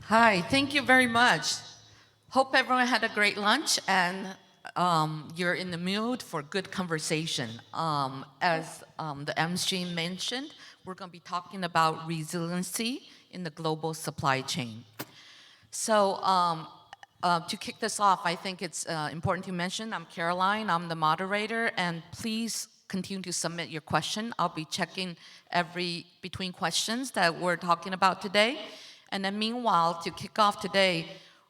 Hi, thank you very much. Hope everyone had a great lunch and you're in the mood for good conversation. As the MC mentioned, we're going to be talking about resiliency in the global supply chain. So to kick this off, I think it's important to mention I'm Caroline, I'm the moderator, and please continue to submit your question. I'll be checking every between questions that we're talking about today. And then meanwhile, to kick off today,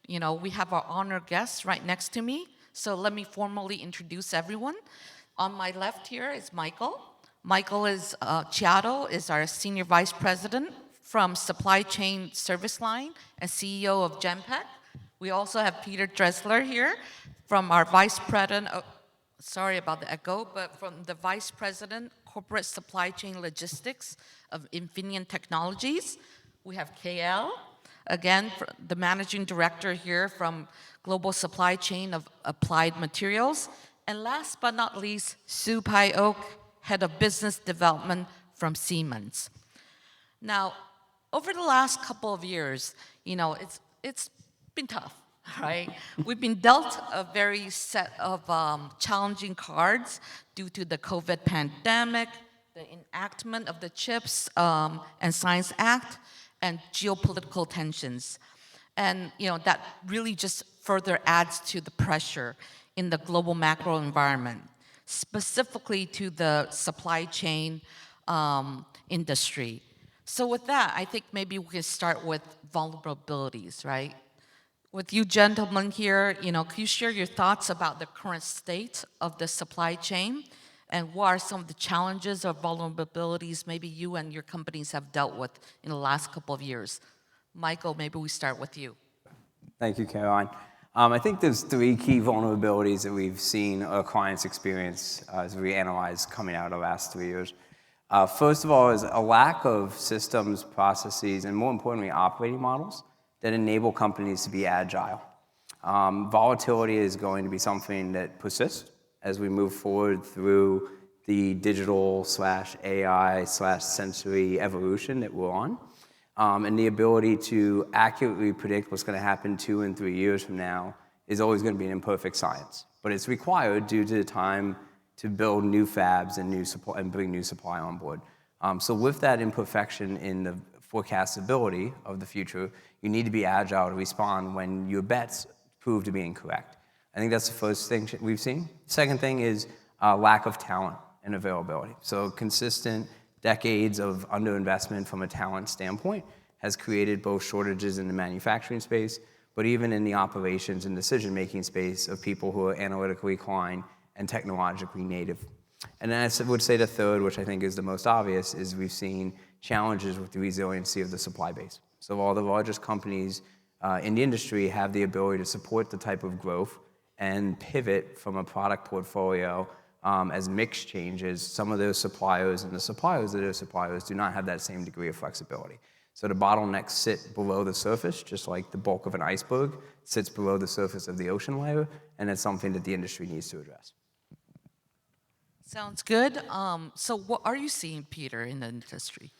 we have our honored guest right next to me. So let me formally introduce everyone. On my left here is Michael. Michael is Chiaro is our senior vice president from supply chain service line and CEO of Genpact. We also have Peter Dressler here from our vice president. Sorry about the echo, but from the vice president corporate supply chain logistics of Infineon Technologies. We have KL, again, the managing director here from global supply chain of Applied Materials. And last but not least, Sue Pai Oak, head of business development from Siemens. Now, over the last couple of years, it's been tough, right? We've been dealt a very set of challenging cards due to the COVID pandemic, the enactment of the CHIPS and Science Act, and geopolitical tensions. And that really just further adds to the pressure in the global macro environment, specifically to the supply chain industry. So with that, I think maybe we can start with vulnerabilities, right? With you gentlemen here, could you share your thoughts about the current state of the supply chain? And what are some of the challenges or vulnerabilities maybe you and your companies have dealt with in the last couple of years? Michael, maybe we start with you. Thank you, Caroline. I think there's three key vulnerabilities that we've seen our clients experience as we analyze coming out of the last 3 years. First of all is a lack of systems, processes, and more importantly, operating models that enable companies to be agile. Volatility is going to be something that persists as we move forward through the digital/AI/sensory evolution that we're on. And the ability to accurately predict what's going to happen 2 and 3 years from now is always going to be an imperfect science. But it's required due to the time to build new fabs and bring new supply on board. So with that imperfection in the forecastability of the future, you need to be agile to respond when your bets prove to be incorrect. I think that's the first thing we've seen. Second thing is lack of talent and availability. So consistent decades of underinvestment from a talent standpoint has created both shortages in the manufacturing space, but even in the operations and decision-making space of people who are analytically inclined and technologically native. And then I would say the third, which I think is the most obvious, is we've seen challenges with the resiliency of the supply base. So while the largest companies in the industry have the ability to support the type of growth and pivot from a product portfolio as mix changes, some of those suppliers and the suppliers of those suppliers do not have that same degree of flexibility. So the bottlenecks sit below the surface, just like the bulk of an iceberg sits below the surface of the ocean layer, and it's something that the industry needs to address. Sounds good. So what are you seeing, Peter, in the industry?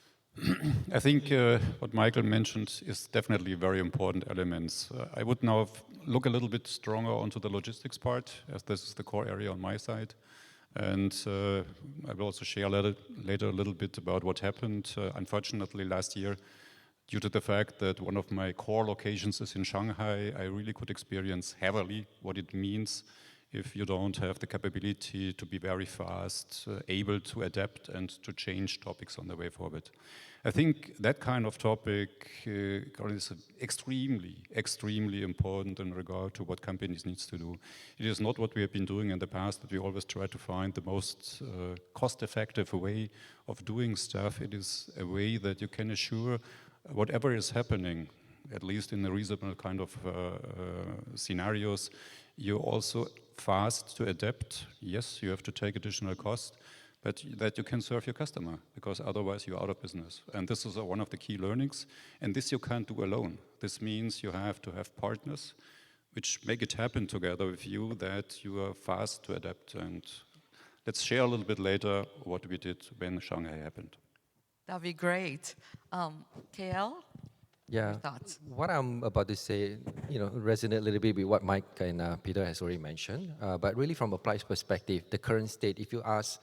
I think what Michael mentioned is definitely very important elements. I would now look a little bit stronger onto the logistics part, as this is the core area on my side. And I will also share later a little bit about what happened, unfortunately, last year. Due to the fact that one of my core locations is in Shanghai, I really could experience heavily what it means if you don't have the capability to be very fast, able to adapt and to change topics on the way forward. I think that kind of topic is extremely, extremely important in regard to what companies need to do. It is not what we have been doing in the past, that we always try to find the most cost-effective way of doing stuff. It is a way that you can assure whatever is happening, at least in the reasonable kind of scenarios, you're also fast to adapt. Yes, you have to take additional cost, but that you can serve your customer, because otherwise you're out of business. And this is one of the key learnings. And this you can't do alone. This means you have to have partners which make it happen together with you, that you are fast to adapt. And let's share a little bit later what we did when Shanghai happened. That'd be great. KL? Yeah, Your thoughts? what I'm about to say, resonate a little bit with what Mike and Peter has already mentioned. But really, from Applied's perspective, the current state, if you ask,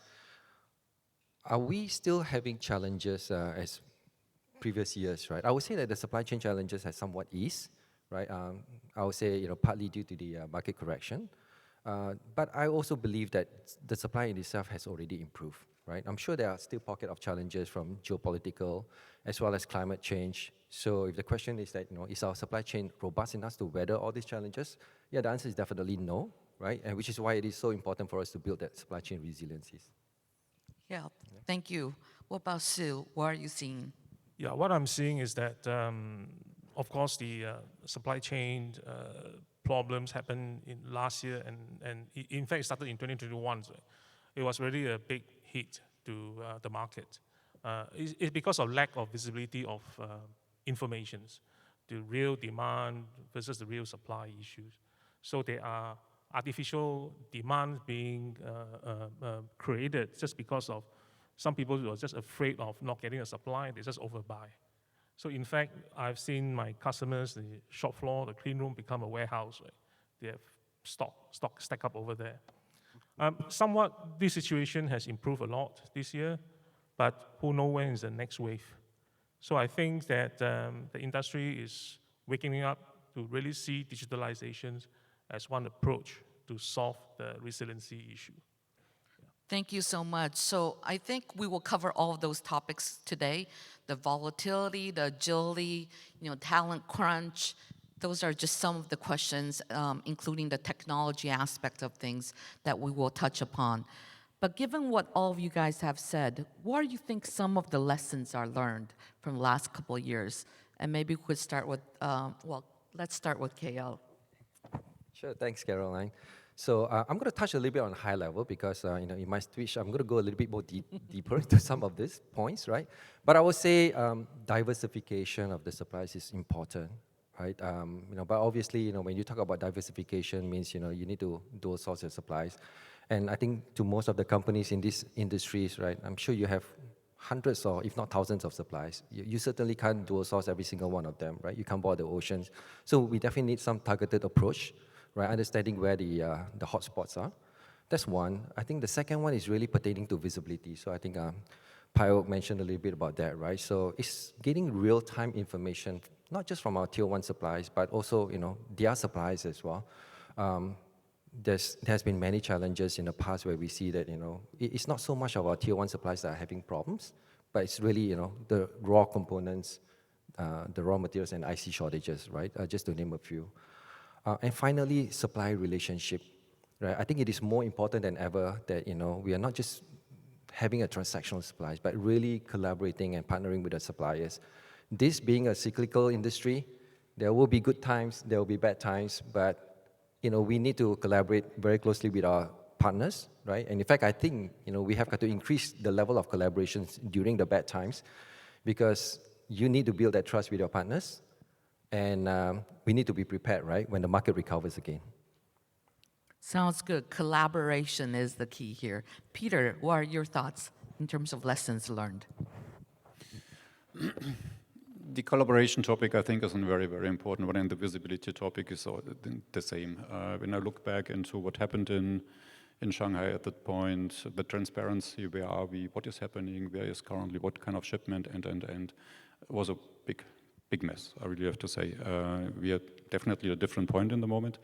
are we still having challenges as previous years, right? I would say that the supply chain challenges has somewhat eased, right? I would say, partly due to the market correction. But I also believe that the supply in itself has already improved, right? I'm sure there are still pockets of challenges from geopolitical as well as climate change. So if the question is that, is our supply chain robust enough to weather all these challenges? Yeah, the answer is definitely no, right? And which is why it is so important for us to build that supply chain resiliencies. Yeah, thank you. What about Sue? What are you seeing? Yeah, what I'm seeing is that, of course, the supply chain problems happened in last year, and in fact, it started in 2021. So it was really a big hit to the market. It's because of lack of visibility of informations, the real demand versus the real supply issues. So there are artificial demands being created just because of some people were just afraid of not getting a supply, they just overbuy. So in fact, I've seen my customers, the shop floor, the clean room become a warehouse. Right? They have stock stack up over there. Somewhat, this situation has improved a lot this year, but who knows when is the next wave. So I think that the industry is waking up to really see digitalizations as one approach to solve the resiliency issue. Thank you so much. So I think we will cover all of those topics today. The volatility, the agility, talent crunch. Those are just some of the questions, including the technology aspect of things that we will touch upon. But given what all of you guys have said, what do you think some of the lessons are learned from the last couple of years? And maybe we could start with, let's start with KL. Sure, thanks, Caroline. So I'm going to touch a little bit on high level because in my speech I'm going to go a little bit more deeper into some of these points, right? But I would say diversification of the supplies is important, right? But obviously, when you talk about diversification, means you need to dual source your supplies, and I think to most of the companies in these industries, right? I'm sure you have hundreds or if not thousands of supplies. You certainly can't dual source every single one of them, right? You can't boil the oceans. So we definitely need some targeted approach, right? Understanding where the hotspots are. That's one. I think the second one is really pertaining to visibility. So I think Pio mentioned a little bit about that, right? So it's getting real-time information, not just from our tier one suppliers, but also, their suppliers as well. There's been many challenges in the past where we see that, it's not so much of our tier one suppliers that are having problems, but it's really, the raw components, the raw materials and IC shortages, right? Just to name a few. And finally, supply relationship, right? I think it is more important than ever that, we are not just having a transactional supplies, but really collaborating and partnering with the suppliers. This being a cyclical industry, there will be good times, there will be bad times, but, we need to collaborate very closely with our partners, right? And in fact, I think, we have got to increase the level of collaborations during the bad times because you need to build that trust with your partners. And we need to be prepared, right, when the market recovers again. Sounds good. Collaboration is the key here. Peter, what are your thoughts in terms of lessons learned? The collaboration topic, I think, is a very, very important one, and the visibility topic is the same. When I look back into what happened in Shanghai at that point, the transparency, where are we, what is happening, where is currently, what kind of shipment, and was a big mess, I really have to say. We are definitely at a different point in the moment.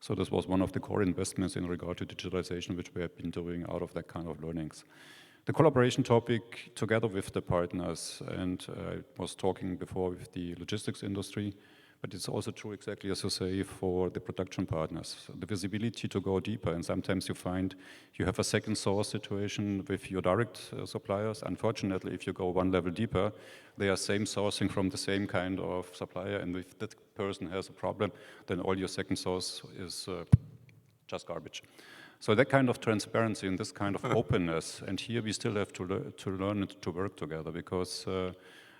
So this was one of the core investments in regard to digitalization, which we have been doing out of that kind of learnings. The collaboration topic together with the partners, and I was talking before with the logistics industry, but it's also true exactly as you say for the production partners. The visibility to go deeper, and sometimes you find you have a second source situation with your direct suppliers. Unfortunately, if you go one level deeper, they are same sourcing from the same kind of supplier, and if that person has a problem, then all your second source is just garbage. So that kind of transparency and this kind of openness, and here we still have to learn to work together because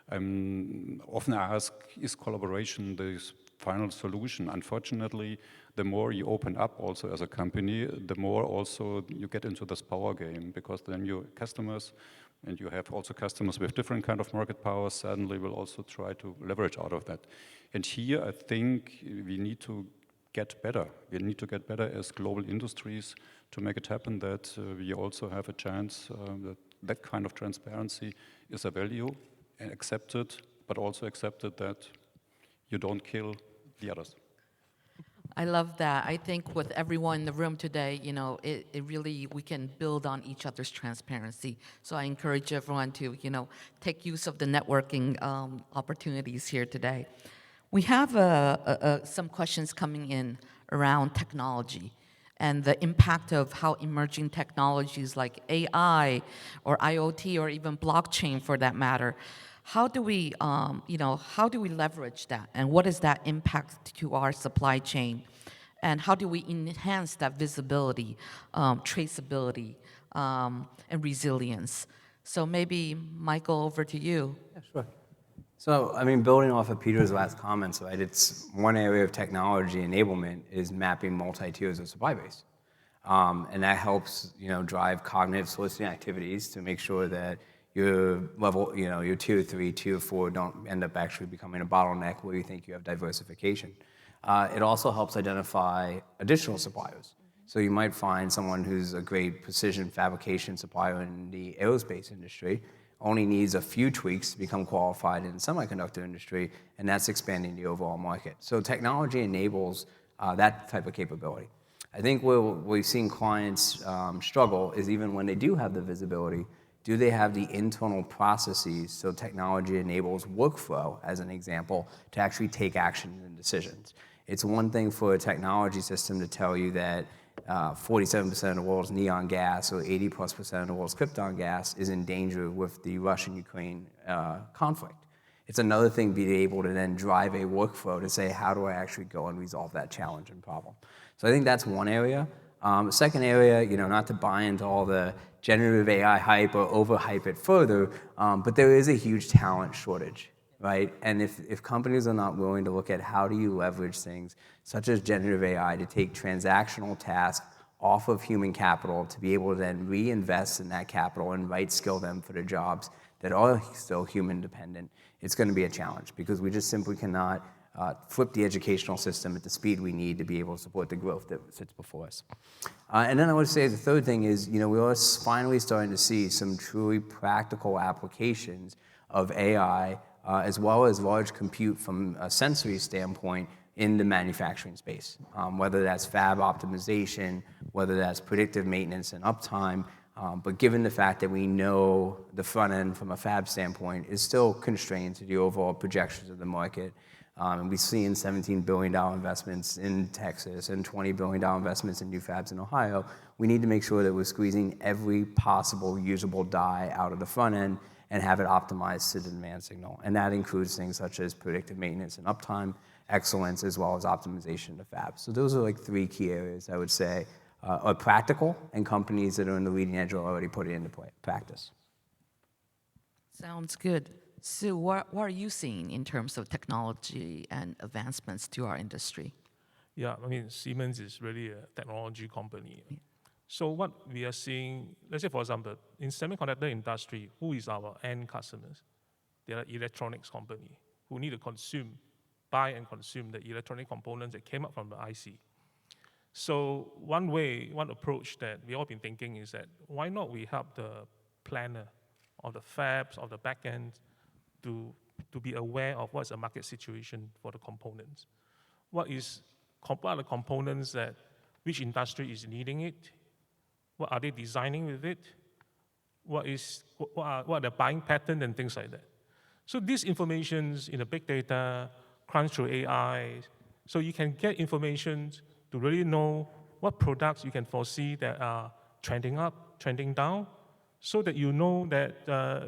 I'm often asked, is collaboration the final solution? Unfortunately, the more you open up also as a company, the more also you get into this power game because then your customers and you have also customers with different kind of market powers, suddenly will also try to leverage out of that. And here I think we need to get better. We need to get better as global industries to make it happen that we also have a chance that that kind of transparency is a value and accepted, but also accepted that you don't kill the others. I love that. I think with everyone in the room today, you know, it really, we can build on each other's transparency. So I encourage everyone to, you know, take use of the networking opportunities here today. We have some questions coming in around technology and the impact of how emerging technologies like AI or IoT or even blockchain for that matter, how do we, how do we leverage that? And what is that impact to our supply chain? And how do we enhance that visibility, traceability, and resilience? So maybe, Michael, over to you. Yeah, sure. So, I mean, building off of Peter's last comments, right, it's one area of technology enablement is mapping multi-tiers of supply base. And that helps, drive cognitive soliciting activities to make sure that your level, your tier 3, tier 4 don't end up actually becoming a bottleneck where you think you have diversification. It also helps identify additional suppliers. So you might find someone who's a great precision fabrication supplier in the aerospace industry, only needs a few tweaks to become qualified in the semiconductor industry, and that's expanding the overall market. So technology enables that type of capability. I think where we've seen clients struggle is even when they do have the visibility, do they have the internal processes so technology enables workflow, as an example, to actually take action and decisions? It's one thing for a technology system to tell you that 47% of the world's neon gas or 80+% of the world's krypton gas is in danger with the Russian-Ukraine conflict. It's another thing being able to then drive a workflow to say, how do I actually go and resolve that challenge and problem? So I think that's one area. Second area, not to buy into all the generative AI hype or overhype it further, but there is a huge talent shortage, right? And if companies are not willing to look at how do you leverage things such as generative AI to take transactional tasks off of human capital to be able to then reinvest in that capital and right skill them for the jobs that are still human dependent, it's going to be a challenge because we just simply cannot flip the educational system at the speed we need to be able to support the growth that sits before us. And then I would say the third thing is, we are finally starting to see some truly practical applications of AI as well as large compute from a sensory standpoint in the manufacturing space, whether that's fab optimization, whether that's predictive maintenance and uptime. But given the fact that we know the front end from a fab standpoint is still constrained to the overall projections of the market, and we've seen $17 billion investments in Texas and $20 billion investments in new fabs in Ohio, we need to make sure that we're squeezing every possible usable die out of the front end and have it optimized to the demand signal. And that includes things such as predictive maintenance and uptime, excellence, as well as optimization of fabs. So those are like three key areas I would say are practical, and companies that are in the leading edge are already putting it into practice. Sounds good. Sue, what are you seeing in terms of technology and advancements to our industry? Yeah, I mean, Siemens is really a technology company. So what we are seeing, let's say, for example, in semiconductor industry, who is our end customers? They are electronics company who need to buy and consume the electronic components that came up from the IC. So one approach that we all been thinking is that why not we help the planner of the fabs, of the back end, to be aware of what's the market situation for the components. What are the components that which industry is needing it? What are they designing with it? What are the buying pattern and things like that? So these informations in the big data, crunch through AI, so you can get information to really know what products you can foresee that are trending up, trending down, so that you know that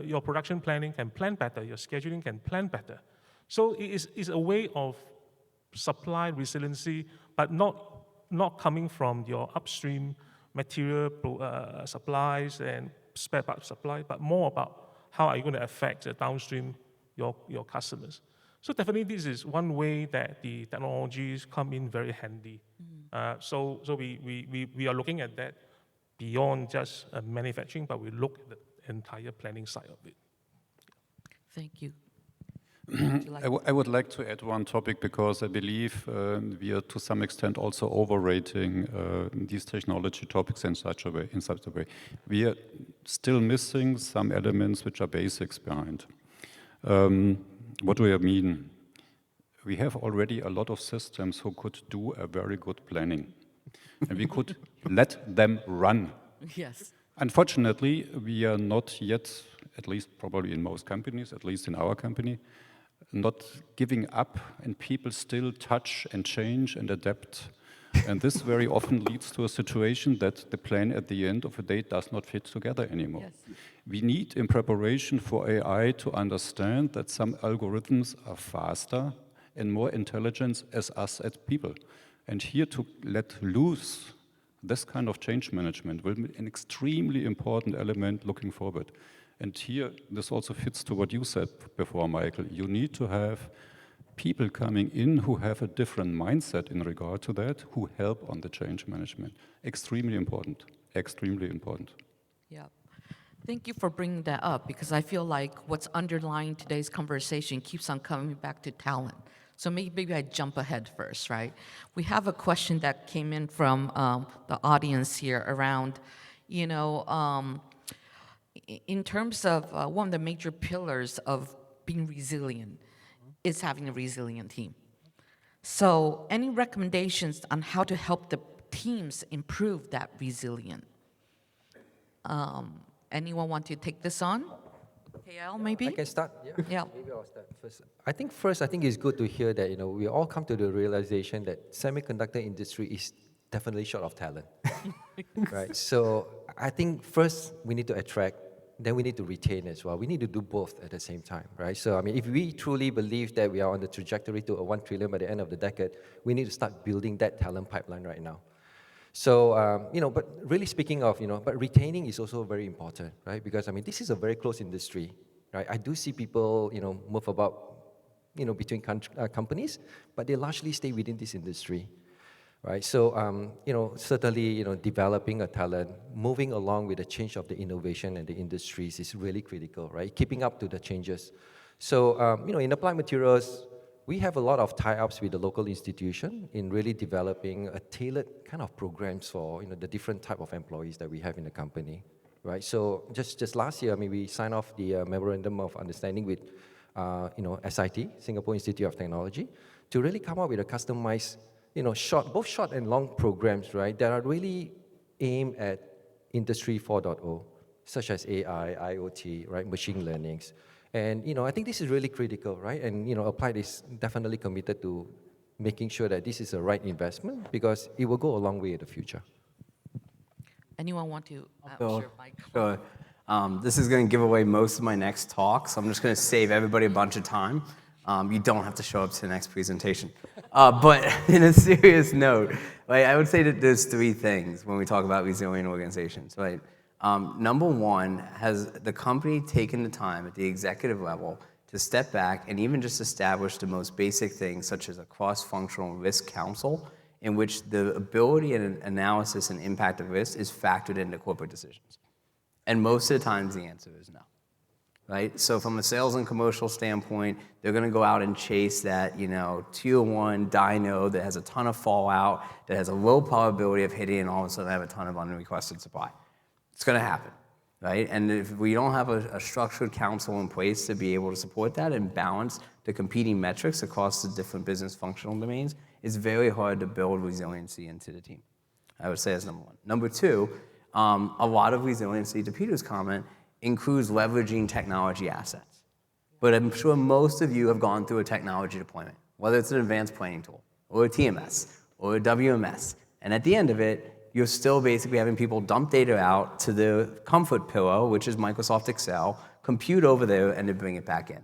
your production planning can plan better, your scheduling can plan better. So it is a way of supply resiliency, but not coming from your upstream material supplies and spare part supply, but more about how are you going to affect the downstream your customers. So definitely this is one way that the technologies come in very handy. So we are looking at that beyond just manufacturing, but we look entire planning side of it. Thank you. Would you like I would like to add one topic because I believe we are to some extent also overrating these technology topics in such a way. We are still missing some elements which are basics behind. What do I mean? We have already a lot of systems who could do a very good planning, and we could let them run. Yes. Unfortunately, we are not yet, at least probably in most companies, at least in our company, not giving up, and people still touch and change and adapt. And this very often leads to a situation that the plan at the end of the day does not fit together anymore. Yes. We need, in preparation for AI, to understand that some algorithms are faster and more intelligent as us as people. And here to let loose this kind of change management will be an extremely important element looking forward. And here, this also fits to what you said before, Michael. You need to have people coming in who have a different mindset in regard to that, who help on the change management. Extremely important, extremely important. Yeah. Thank you for bringing that up because I feel like what's underlying today's conversation keeps on coming back to talent. So maybe I jump ahead first, right? We have a question that came in from the audience here around, in terms of one of the major pillars of being resilient is having a resilient team. So any recommendations on how to help the teams improve that resilience? Anyone want to take this on? KL, maybe? I can start. Yeah. Maybe I'll start first. I think it's good to hear that we all come to the realization that semiconductor industry is definitely short of talent, right? So I think first we need to attract, then we need to retain as well. We need to do both at the same time, right? So I mean, if we truly believe that we are on the trajectory to a 1 trillion by the end of the decade, we need to start building that talent pipeline right now. So, but really speaking of, but retaining is also very important, right? Because, I mean, this is a very close industry, right? I do see people, move about, between companies, but they largely stay within this industry, right? So, certainly, developing a talent, moving along with the change of the innovation and the industries is really critical, right? Keeping up to the changes. So, in applied materials, we have a lot of tie-ups with the local institution in really developing a tailored kind of programs for the different type of employees that we have in the company, right? So just last year, I mean, we signed off the memorandum of understanding with SIT, Singapore Institute of Technology, to really come up with a customized, both short and long programs, right, that are really aimed at Industry 4.0, such as AI, IoT, right, machine learnings. And, I think this is really critical, right? And, Applied is definitely committed to making sure that this is a right investment because it will go a long way in the future. Anyone want to? Sure. Mike. Sure. This is going to give away most of my next talk, so I'm just going to save everybody a bunch of time. You don't have to show up to the next presentation. But in a serious note, I would say that there's 3 things when we talk about resilient organizations, right? Number one, has the company taken the time at the executive level to step back and even just establish the most basic things, such as a cross-functional risk council, in which the ability and analysis and impact of risk is factored into corporate decisions? And most of the times, the answer is no, right? So from a sales and commercial standpoint, they're going to go out and chase that, tier 1 dyno that has a ton of fallout, that has a low probability of hitting, and all of a sudden have a ton of unrequested supply. It's going to happen, right? And if we don't have a structured council in place to be able to support that and balance the competing metrics across the different business functional domains, it's very hard to build resiliency into the team. I would say that's number one. Number two, a lot of resiliency, to Peter's comment, includes leveraging technology assets. But I'm sure most of you have gone through a technology deployment, whether it's an advanced planning tool, or a TMS, or a WMS. And at the end of it, you're still basically having people dump data out to the comfort pillow, which is Microsoft Excel, compute over there, and then bring it back in.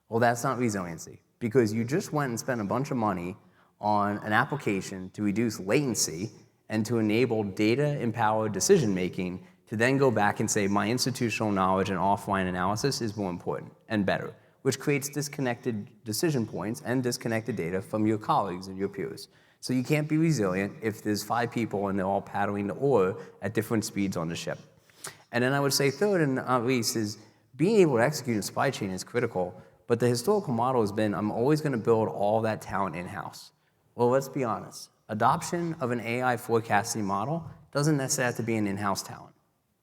Well, that's not resiliency, because you just went and spent a bunch of money on an application to reduce latency and to enable data-empowered decision-making to then go back and say, my institutional knowledge and offline analysis is more important and better, which creates disconnected decision points and disconnected data from your colleagues and your peers. So you can't be resilient if there's 5 people and they're all paddling the oar at different speeds on the ship. And then I would say third and not least is being able to execute in supply chain is critical, but the historical model has been, I'm always gonna build all that talent in-house. Well, let's be honest. Adoption of an AI forecasting model doesn't necessarily have to be an in-house talent.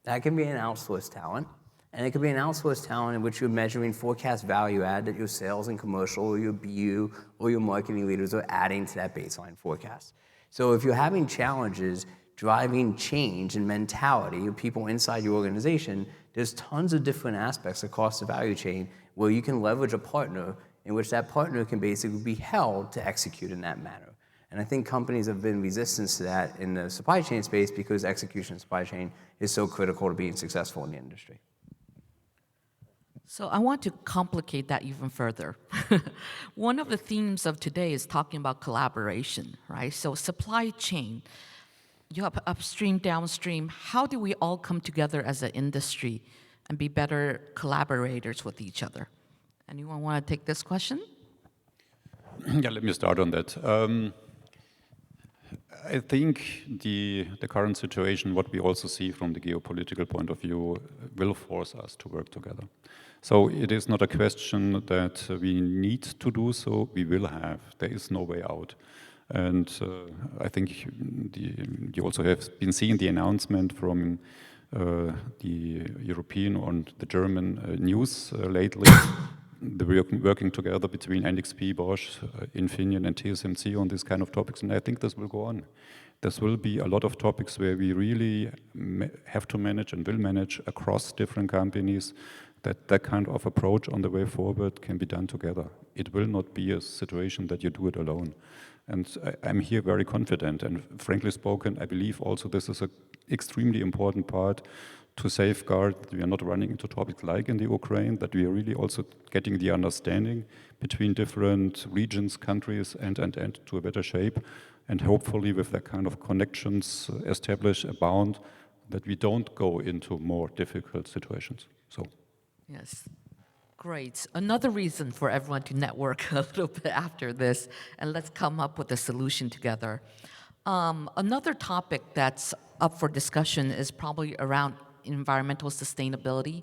That can be an outsourced talent, and it could be an outsourced talent in which you're measuring forecast value add that your sales and commercial or your BU or your marketing leaders are adding to that baseline forecast. So if you're having challenges driving change in mentality of people inside your organization, there's tons of different aspects across the value chain where you can leverage a partner in which that partner can basically be held to execute in that manner. And I think companies have been resistant to that in the supply chain space because execution in supply chain is so critical to being successful in the industry. So I want to complicate that even further. One of the themes of today is talking about collaboration, right? So supply chain, you have upstream, downstream. How do we all come together as an industry and be better collaborators with each other? Anyone want to take this question? Yeah, let me start on that. I think the current situation, what we also see from the geopolitical point of view, will force us to work together. So it is not a question that we need to do so, we will have. There is no way out. And I think you also have been seeing the announcement from the European and the German news lately. The working together between NXP, Bosch, Infineon and TSMC on these kind of topics, and I think this will go on. There will be a lot of topics where we really have to manage and will manage across different companies, that kind of approach on the way forward can be done together. It will not be a situation that you do it alone. And I'm here very confident, and frankly spoken, I believe also this is an extremely important part to safeguard that we are not running into topics like in the Ukraine, that we are really also getting the understanding between different regions, countries, and to a better shape. And hopefully with that kind of connections establish a bound that we don't go into more difficult situations. So. Yes. Great. Another reason for everyone to network a little bit after this, and let's come up with a solution together. Another topic that's up for discussion is probably around environmental sustainability.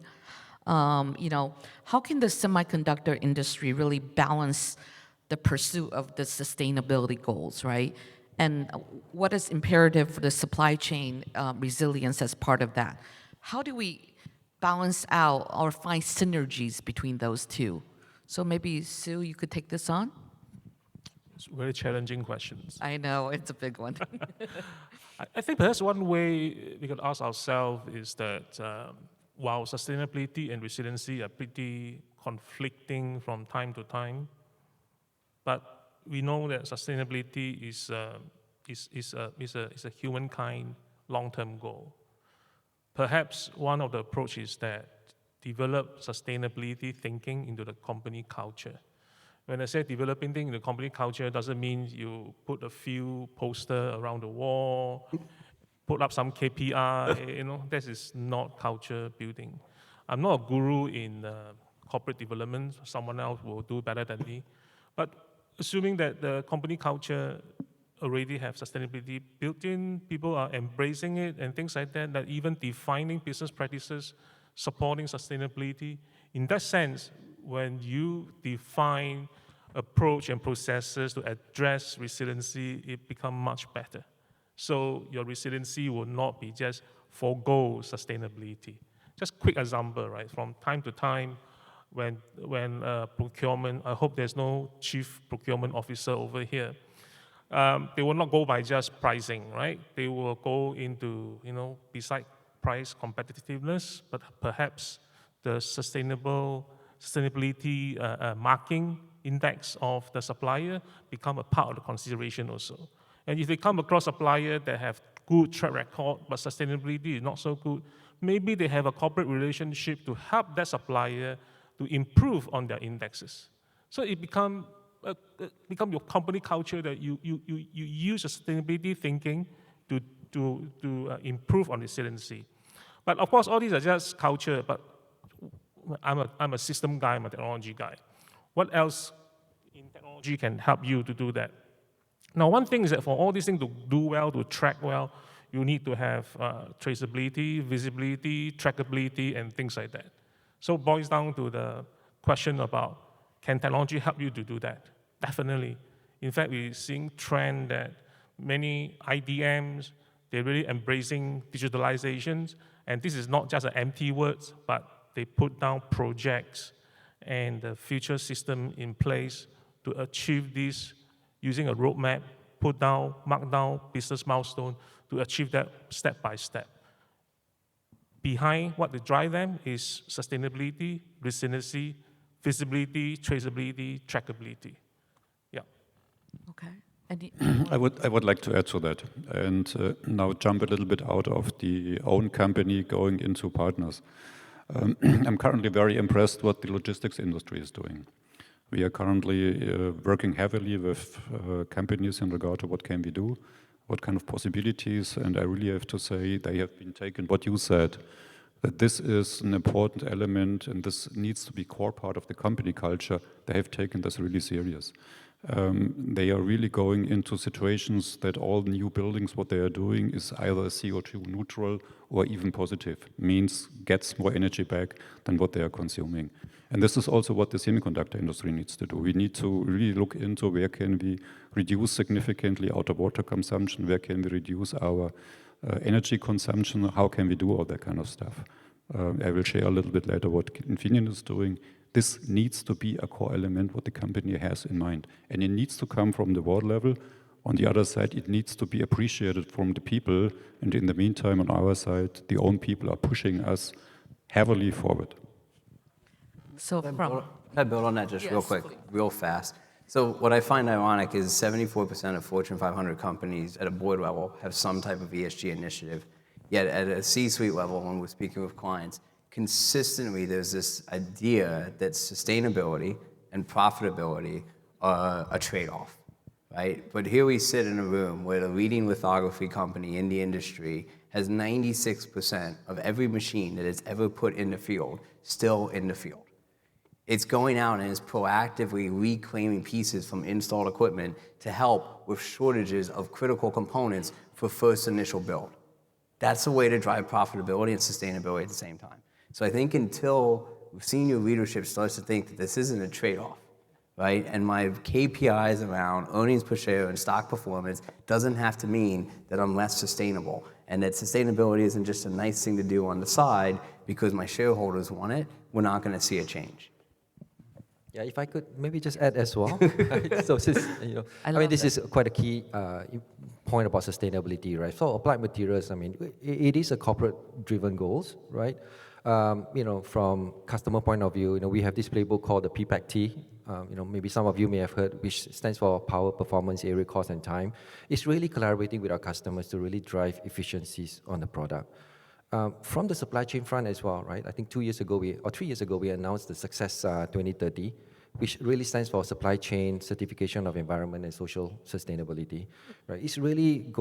How can the semiconductor industry really balance the pursuit of the sustainability goals, right? And what is imperative for the supply chain resilience as part of that? How do we balance out or find synergies between those two? So maybe, Sue, you could take this on? It's very challenging questions. I know, it's a big one. I think perhaps one way we could ask ourselves is that while sustainability and resiliency are pretty conflicting from time to time, but we know that sustainability is a humankind long-term goal. Perhaps one of the approaches is that develop sustainability thinking into the company culture. When I say developing things in the company culture, doesn't mean you put a few posters around the wall, put up some KPI, that is not culture building. I'm not a guru in corporate development, someone else will do better than me. But assuming that the company culture already have sustainability built in, people are embracing it and things like that, that even defining business practices, supporting sustainability. In that sense, when you define approach and processes to address resiliency, it becomes much better. So your resiliency will not be just forego sustainability. Just quick example, right? From time to time, when procurement, I hope there's no chief procurement officer over here, they will not go by just pricing, right? They will go into, beside price competitiveness, but perhaps the sustainability marking index of the supplier become a part of the consideration also. And if they come across supplier that have good track record, but sustainability is not so good, maybe they have a corporate relationship to help that supplier to improve on their indexes. So it become your company culture that you use sustainability thinking to improve on resiliency. But of course, all these are just culture, but I'm a system guy, I'm a technology guy. What else in technology can help you to do that? Now, one thing is that for all these things to do well, to track well, you need to have traceability, visibility, trackability, and things like that. So it boils down to the question about, can technology help you to do that? Definitely. In fact, we're seeing trend that many IDMs, they're really embracing digitalizations, and this is not just an empty words, but they put down projects and the future system in place to achieve this using a roadmap, put down, mark down business milestone to achieve that step by step. Behind what they drive them is sustainability, resiliency, visibility, traceability, trackability. Yeah. Okay. Any, I would like to add to that and now jump a little bit out of the own company going into partners. I'm currently very impressed what the logistics industry is doing. We are currently working heavily with companies in regard to what can we do, what kind of possibilities, and I really have to say they have been taken what you said, that this is an important element and this needs to be core part of the company culture. They have taken this really serious. They are really going into situations that all new buildings, what they are doing is either CO2 neutral or even positive, means gets more energy back than what they are consuming. And this is also what the semiconductor industry needs to do. We need to really look into where can we reduce significantly our water consumption, where can we reduce our energy consumption, how can we do all that kind of stuff. I will share a little bit later what Infineon is doing. This needs to be a core element what the company has in mind. And it needs to come from the board level. On the other side, it needs to be appreciated from the people. And in the meantime, on our side, the own people are pushing us heavily forward. so Can from, I build on that just real Yes, quick, please. real fast? So what I find ironic is 74% of Fortune 500 companies at a board level have some type of ESG initiative. Yet at a C-suite level, when we're speaking with clients, consistently there's this idea that sustainability and profitability are a trade-off, right? But here we sit in a room where the leading lithography company in the industry has 96% of every machine that it's ever put in the field still in the field. It's going out and is proactively reclaiming pieces from installed equipment to help with shortages of critical components for first initial build. That's a way to drive profitability and sustainability at the same time. So I think until senior leadership starts to think that this isn't a trade-off, right? And my KPIs around earnings per share and stock performance doesn't have to mean that I'm less sustainable, and that sustainability isn't just a nice thing to do on the side because my shareholders want it, we're not going to see a change. Yeah, if I could maybe just add as well. So since, I I mean, love this that. is quite a key point about sustainability, right? So applied materials, I mean, it is a corporate-driven goals, right? From customer point of view, we have this playbook called the PPAC-T. Maybe some of you may have heard, which stands for Power, Performance, Area, Cost, and Time. It's really collaborating with our customers to really drive efficiencies on the product. From the supply chain front as well, right? I think 3 years ago, we announced the Success 2030, which really stands for Supply Chain Certification of Environment and Social Sustainability, right? It's really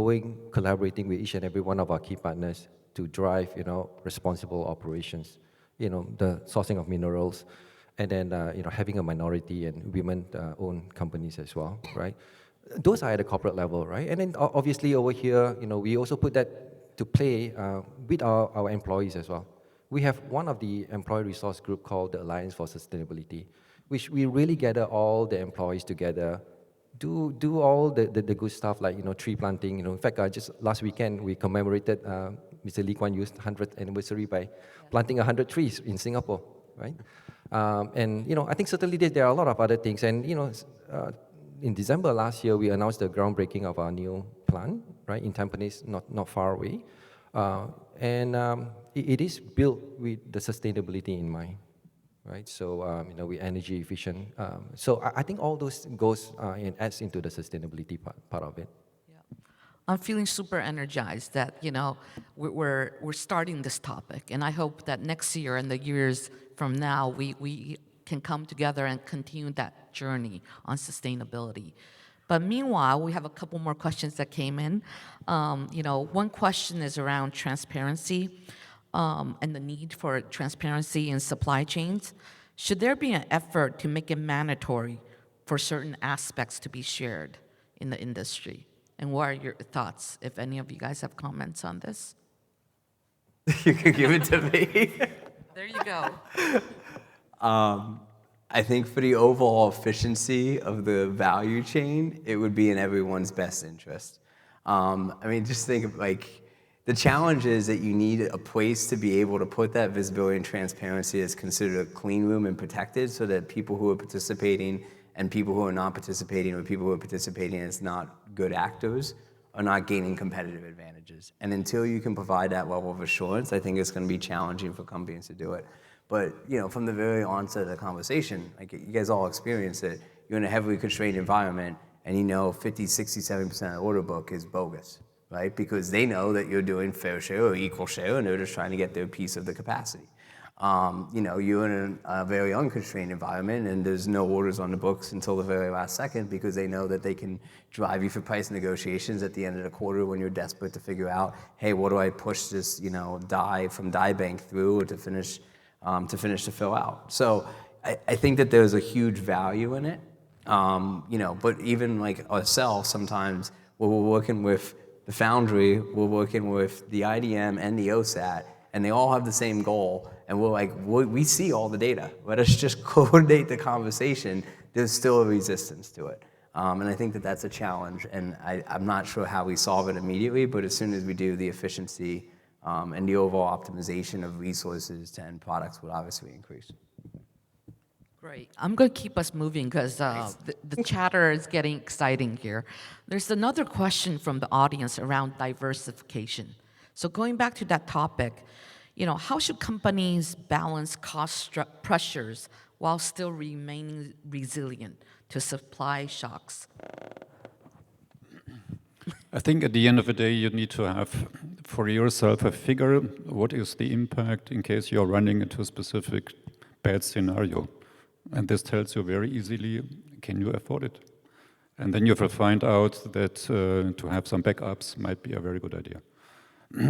collaborating with each and every one of our key partners to drive, responsible operations, the sourcing of minerals, and then, having a minority and women-owned companies as well, right? Those are at the corporate level, right? And then obviously over here, we also put that to play with our employees as well. We have one of the employee resource group called the Alliance for Sustainability, which we really gather all the employees together, do all the good stuff like, tree planting. In fact, just last weekend, we commemorated Mr. Lee Kuan Yew's 100th anniversary by planting 100 trees in Singapore, right? And, I think certainly there are a lot of other things. And, in December last year, we announced the groundbreaking of our new plant, right, in Tampines, not far away. It is built with the sustainability in mind, right? So, we're energy efficient. So I think all those goes and adds into the sustainability part of it. I'm feeling super energized that, we're starting this topic. And I hope that next year and the years from now, we can come together and continue that journey on sustainability. But meanwhile, we have a couple more questions that came in. One question is around transparency and the need for transparency in supply chains. Should there be an effort to make it mandatory for certain aspects to be shared in the industry? And what are your thoughts, if any of you guys have comments on this? You can give it to me. There you go. I think for the overall efficiency of the value chain, it would be in everyone's best interest. I mean, just think of like, the challenge is that you need a place to be able to put that visibility and transparency that's considered a clean room and protected so that people who are participating and people who are not participating or people who are participating as not good actors are not gaining competitive advantages. And until you can provide that level of assurance, I think it's going to be challenging for companies to do it. But from the very onset of the conversation, like you guys all experience it, you're in a heavily constrained environment and 50, 60, 70% of the order book is bogus, right? Because they know that you're doing fair share or equal share and they're just trying to get their piece of the capacity. You're in a very unconstrained environment and there's no orders on the books until the very last second because they know that they can drive you for price negotiations at the end of the quarter when you're desperate to figure out, hey, what do I push this, die from die bank through to finish to fill out. So I think that there's a huge value in it. But even like ourselves, sometimes when we're working with the foundry, we're working with the IDM and the OSAT, and they all have the same goal. And we're like, we see all the data. Let us just coordinate the conversation. There's still a resistance to it. And I think that that's a challenge. And I'm not sure how we solve it immediately, but as soon as we do, the efficiency and the overall optimization of resources to end products would obviously increase. Great. I'm going to keep us moving because the chatter is getting exciting here. There's another question from the audience around diversification. So going back to that topic, how should companies balance cost pressures while still remaining resilient to supply shocks? I think at the end of the day, you need to have for yourself a figure what is the impact in case you're running into a specific bad scenario. And this tells you very easily, can you afford it? And then you will find out that to have some backups might be a very good idea.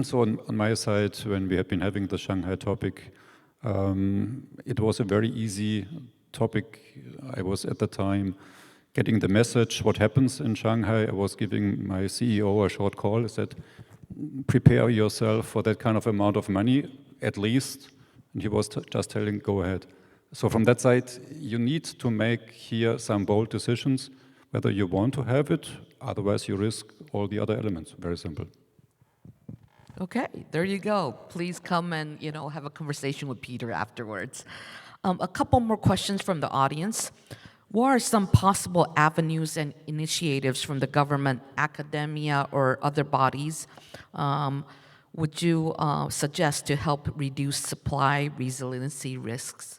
So on my side, when we have been having the Shanghai topic, it was a very easy topic. I was at the time getting the message, what happens in Shanghai. I was giving my CEO a short call. I said, prepare yourself for that kind of amount of money, at least. And he was just telling, go ahead. So from that side, you need to make here some bold decisions, whether you want to have it, otherwise you risk all the other elements. Very simple. Okay, there you go. Please come and have a conversation with Peter afterwards. A couple more questions from the audience. What are some possible avenues and initiatives from the government, academia, or other bodies would you suggest to help reduce supply resiliency risks?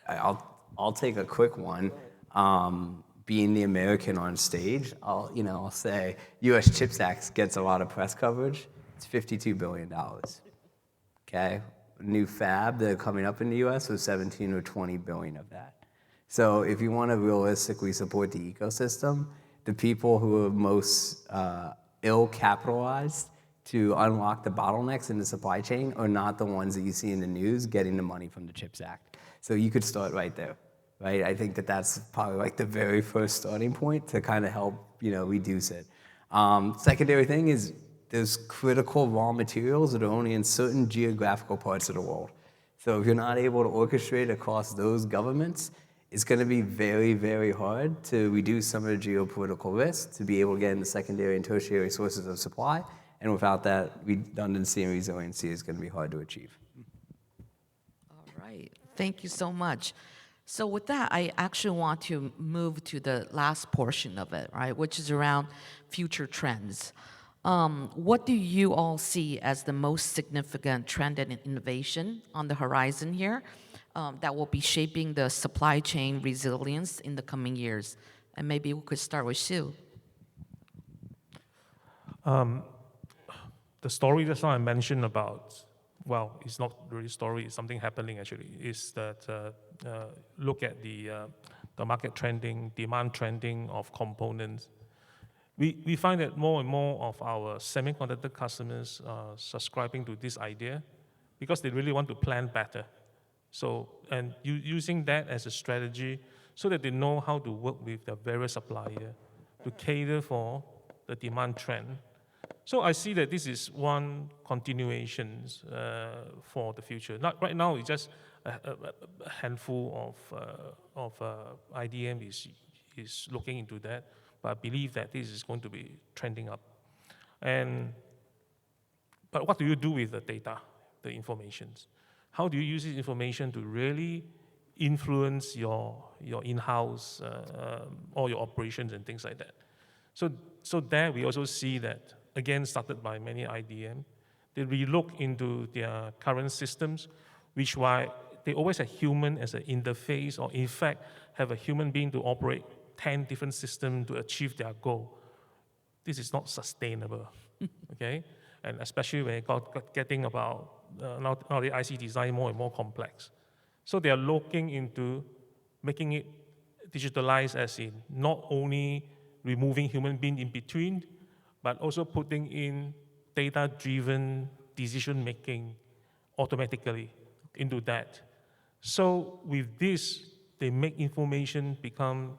I'll take a quick one. Being the American on stage, I'll say U.S. CHIPS Act gets a lot of press coverage. It's $52 billion. Okay, new fab that are coming up in the U.S. was 17 or 20 billion of that. So if you want to realistically support the ecosystem, the people who are most ill-capitalized to unlock the bottlenecks in the supply chain are not the ones that you see in the news getting the money from the CHIPS Act. So you could start right there, right? I think that that's probably like the very first starting point to kind of help, reduce it. Secondary thing is there's critical raw materials that are only in certain geographical parts of the world. So if you're not able to orchestrate across those governments, it's going to be very, very hard to reduce some of the geopolitical risk, to be able to get into secondary and tertiary sources of supply. And without that, redundancy and resiliency is going to be hard to achieve. All right. Thank you so much. So with that, I actually want to move to the last portion of it, right, which is around future trends. What do you all see as the most significant trend and innovation on the horizon here that will be shaping the supply chain resilience in the coming years? And maybe we could start with Sue. The story just now I mentioned about, well, it's not really a story, it's something happening actually, is that look at the market trending, demand trending of components. We find that more and more of our semiconductor customers are subscribing to this idea because they really want to plan better. So, and using that as a strategy so that they know how to work with the various suppliers to cater for the demand trend. So I see that this is one continuation for the future. Not right now, it's just a handful of IDM is looking into that, but I believe that this is going to be trending up. But what do you do with the data, the informations? How do you use this information to really influence your in-house or your operations and things like that? So there we also see that, again, started by many IDM, they relook into their current systems, which why they always have human as an interface, or in fact, have a human being to operate 10 different systems to achieve their goal. This is not sustainable, okay? And especially when it got getting about, now the IC design more and more complex. So they are looking into making it digitalized, as in not only removing human being in between, but also putting in data-driven decision-making automatically into that. So with this, they make information become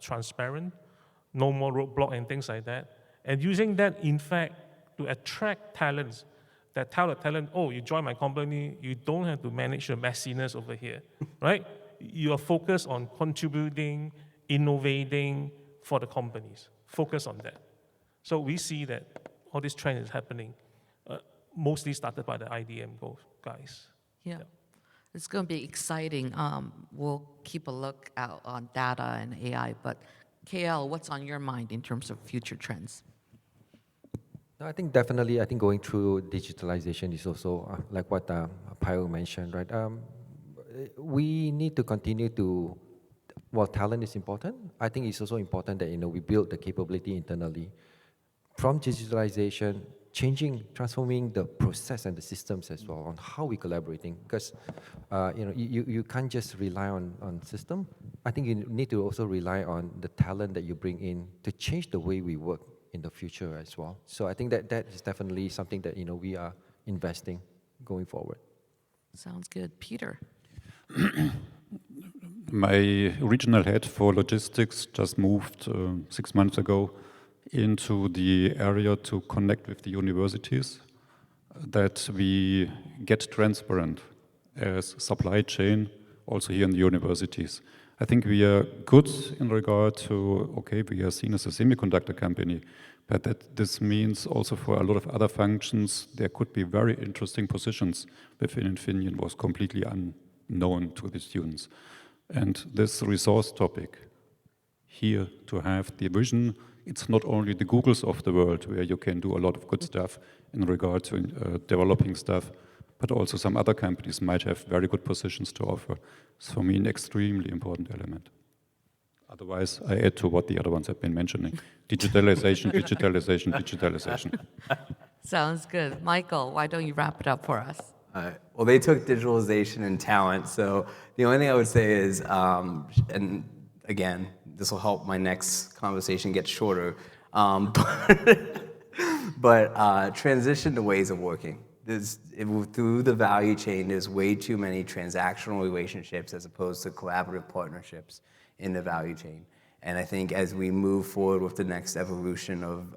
transparent, no more roadblock and things like that. And using that, in fact, to attract talents that tell the talent, oh, you join my company, you don't have to manage the messiness over here, right? You are focused on contributing, innovating for the companies. Focus on that. So we see that all this trend is happening, mostly started by the IDM guys. Yeah. It's going to be exciting. We'll keep a look out on data and AI, but KL, what's on your mind in terms of future trends? No, I think definitely, I think going through digitalization is also, like what Pyro mentioned, right? We need to continue to, while talent is important, I think it's also important that, we build the capability internally. From digitalization, transforming the process and the systems as well on how we're collaborating. Because, you can't just rely on system. I think you need to also rely on the talent that you bring in to change the way we work in the future as well. So I think that is definitely something that, we are investing going forward. Sounds good. Peter? My regional head for logistics just moved 6 months ago into the area to connect with the universities, that we get transparent as supply chain also here in the universities. I think we are good in regard to, okay, we are seen as a semiconductor company, but that this means also for a lot of other functions, there could be very interesting positions within Infineon was completely unknown to the students. And this resource topic here to have the vision, it's not only the Googles of the world where you can do a lot of good stuff in regard to developing stuff, but also some other companies might have very good positions to offer. It's for me an extremely important element. Otherwise, I add to what the other ones have been mentioning. Digitalization, digitalization, digitalization. Sounds good. Michael, why don't you wrap it up for us? Well, they took digitalization and talent, so the only thing I would say is, and again, this will help my next conversation get shorter, but transition to ways of working. Through the value chain, there's way too many transactional relationships as opposed to collaborative partnerships in the value chain. And I think as we move forward with the next evolution of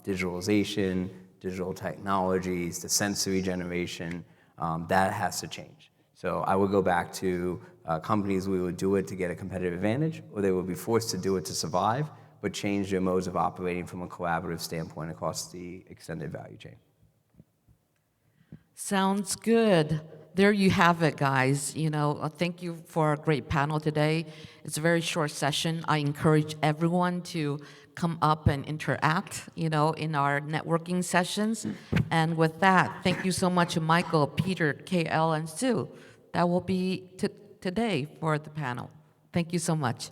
digitalization, digital technologies, the sensory generation, that has to change. So I would go back to companies we would do it to get a competitive advantage, or they would be forced to do it to survive, but change their modes of operating from a collaborative standpoint across the extended value chain. Sounds good. There you have it, guys. Thank you for a great panel today. It's a very short session. I encourage everyone to come up and interact, in our networking sessions. And with that, thank you so much, Michael, Peter, KL, and Sue. That will be today for the panel. Thank you so much.